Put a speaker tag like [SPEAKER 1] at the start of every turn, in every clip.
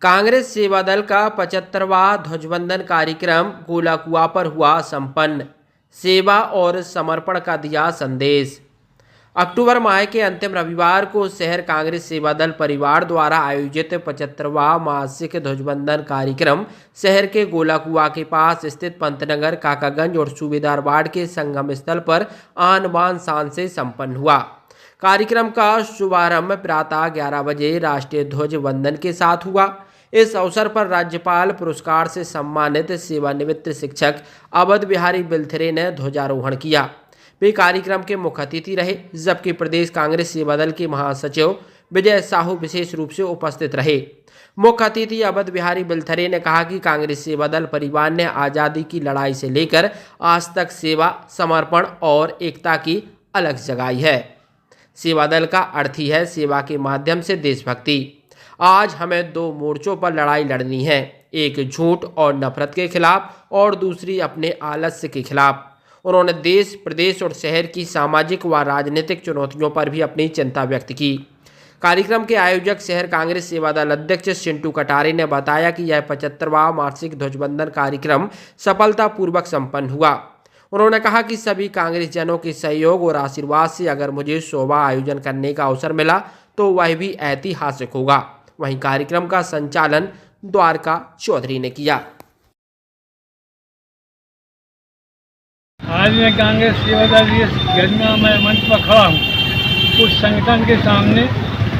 [SPEAKER 1] कांग्रेस सेवा दल का 75वां ध्वजवंदन कार्यक्रम गोलाकुआ पर हुआ संपन्न। सेवा और समर्पण का दिया संदेश। अक्टूबर माह के अंतिम रविवार को शहर कांग्रेस सेवा दल परिवार द्वारा आयोजित 75वां मासिक ध्वजवंदन कार्यक्रम शहर के गोलाकुआ के पास स्थित पंतनगर, काकागंज और सूबेदार वार्ड के संगम स्थल पर आन बान शान से संपन्न हुआ। कार्यक्रम का शुभारंभ प्रातः 11 बजे राष्ट्रीय ध्वज वंदन के साथ हुआ। इस अवसर पर राज्यपाल पुरस्कार से सम्मानित सेवानिवृत्त शिक्षक अवध बिहारी बिलथरे ने ध्वजारोहण किया। वे कार्यक्रम के मुख्य अतिथि रहे, जबकि प्रदेश कांग्रेस सेवा दल के महासचिव विजय साहू विशेष रूप से उपस्थित रहे। मुख्य अतिथि अवध बिहारी बिलथरे ने कहा कि कांग्रेस सेवा दल परिवार ने आज़ादी की लड़ाई से लेकर आज तक सेवा, समर्पण और एकता की अलग जगाई है। सेवा दल का अर्थ ही है सेवा के माध्यम से देशभक्ति। आज हमें दो मोर्चों पर लड़ाई लड़नी है, एक झूठ और नफरत के खिलाफ और दूसरी अपने आलस्य के खिलाफ। उन्होंने देश, प्रदेश और शहर की सामाजिक व राजनीतिक चुनौतियों पर भी अपनी चिंता व्यक्त की। कार्यक्रम के आयोजक शहर कांग्रेस सेवा दल अध्यक्ष चिंटू कटारे ने बताया कि यह 75वां मासिक ध्वजवंदन कार्यक्रम सफलतापूर्वक संपन्न हुआ। उन्होंने कहा कि सभी कांग्रेस जनों के सहयोग और आशीर्वाद से अगर मुझे शोभा आयोजन करने का अवसर मिला तो वह भी ऐतिहासिक होगा। वहीं कार्यक्रम का संचालन द्वारका चौधरी ने किया।
[SPEAKER 2] आज मैं कांग्रेस सेवा दल गरिमामय मंच पर खड़ा हूँ उस संगठन के सामने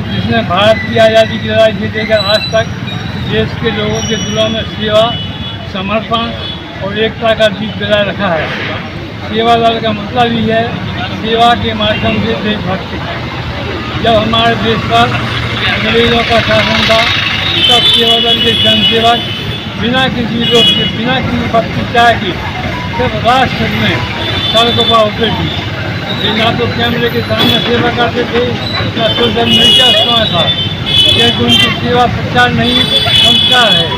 [SPEAKER 2] जिसने भारत की आज़ादी की लड़ाई से लेकर आज तक देश के लोगों के दिलों में सेवा, समर्पण और एकता का दीप जला रखा है। सेवा दल का मतलब ही है सेवा के माध्यम से देशभक्ति। जब हमारे देश पर अंग्रेजों का शासन था तब सेवा दल के जनसेवक बिना किसी रोक के, बिना किसी प्रतिष्ठा के सिर्फ राष्ट्र में सड़कों पर उतरे थे। ना तो कैमरे के सामने सेवा करते थे, ना सोशल मीडिया समय था, क्योंकि उनकी सेवा प्रचार नहीं, संस्कार है।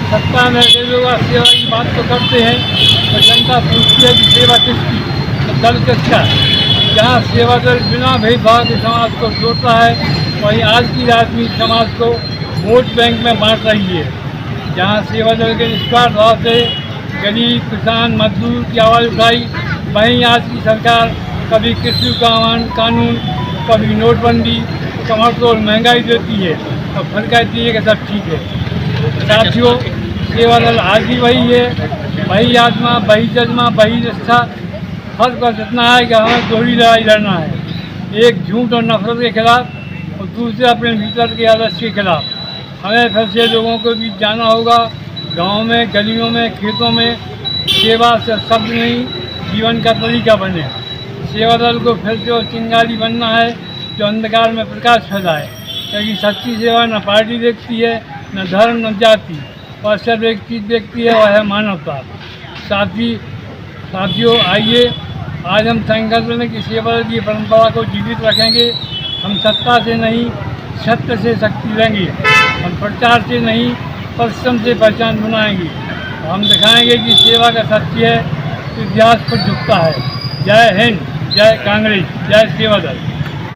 [SPEAKER 2] सत्ता में लोग सेवा की बात तो करते हैं तो जनता पूछती है कि सेवा किसकी, तो दल किसका। जहाँ सेवा दल बिना भेदभाव के समाज को जोड़ता है, वहीं आज की राजनीति समाज को वोट बैंक में बांट रही है। जहाँ सेवा दल के निस्वार्थ भाव से गरीब, किसान, मजदूर की आवाज़ उठाई, वहीं आज की सरकार कभी कृषि कानून, कभी नोटबंदी, कमरतोड़ महंगाई देती है और फिर कहती है कि सब ठीक है। साथियों, सेवा दल आज भी वही है, वही आत्मा, वही जज्बा, वही निष्ठा। फर्क बस इतना है कि हमें दोहरी लड़ाई लड़ना है, एक झूठ और नफरत के खिलाफ और दूसरे अपने भीतर के आदर्श के खिलाफ। हमें फिर से लोगों को भी जाना होगा, गाँव में, गलियों में, खेतों में सेवा से शब्द नहीं, जीवन का तरीका बने। सेवा दल को फिर से चिंगारी बनना है जो अंधकार में प्रकाश फैलाए, क्योंकि सच्ची सेवा न पार्टी देखती है, न धर्म, न जाति, और सिर्फ एक चीज़ देखती है, वह है मानवता। साथियों, आइए आज हम संकल्प लें कि सेवा दल की परंपरा को जीवित रखेंगे। हम सत्ता से नहीं, सत्य से शक्ति लेंगे। हम प्रचार से नहीं, परिश्रम से पहचान बनाएंगे। हम दिखाएंगे कि सेवा का सत्य है, इतिहास पर झुकता है। जय हिंद, जय कांग्रेस, जय सेवा दल।